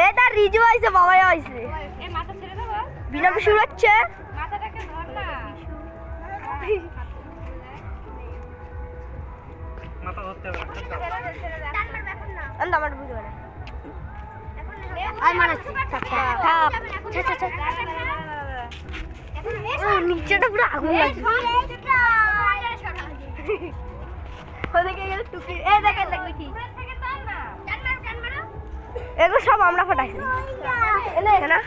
এটা রিজু আইছে, বাবাই আইছে। বিনা শুরু হচ্ছে। নিচেটা পুরো আগুন লাগছে। এগুলো সব আমরা ফাটাইছি না।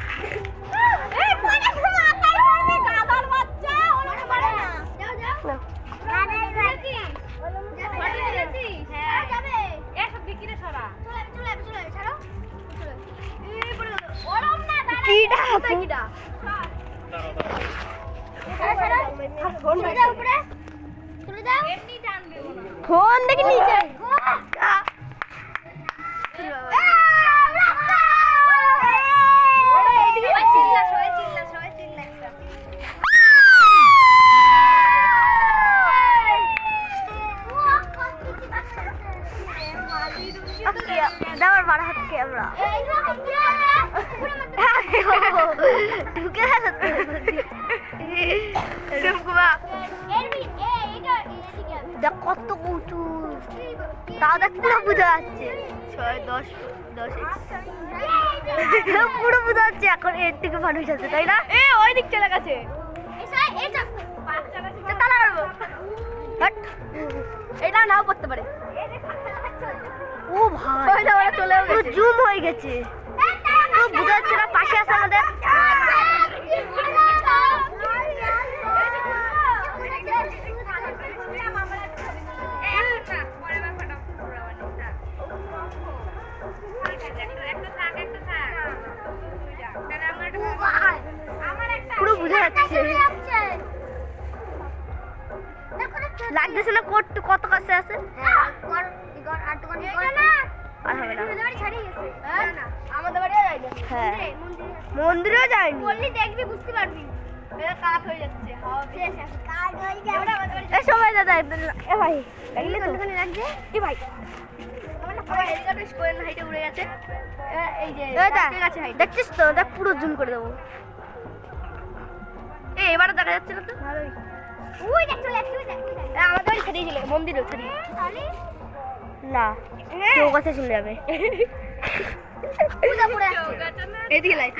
ফোন দেখি নিচে আমার বাড়া হাত ক্যামেরা ঢুকে কত উঁচু, দাদা পুরো বোঝা যাচ্ছে। 6, 10, 10 পুরো বোঝা যাচ্ছে। এখন এর থেকে মানুষ আছে, তাই না? ওই দিক চলে গেছে। এটা নাও করতে পারে। ও ভাই চলে জুম হয়ে গেছে, বোঝা যাচ্ছে না পাশে আছে আমাদের। পুরো বোঝা যাচ্ছে, লাগতেছে না কত কাছে আছে। মন্দিরেও যায়নি, দেখবি বুঝতে পারবি। সবাই দাদা ভাই দেখছিস তো, দেখ পুরো জুম করে দেবো। এবারে দেখা যাচ্ছে না তো, আমাদের বাড়ি ছাড়িয়েছিল, মন্দিরেও ছাড়িয়ে না, কেউ কাছে চলে যাবে। এদিকে লাইট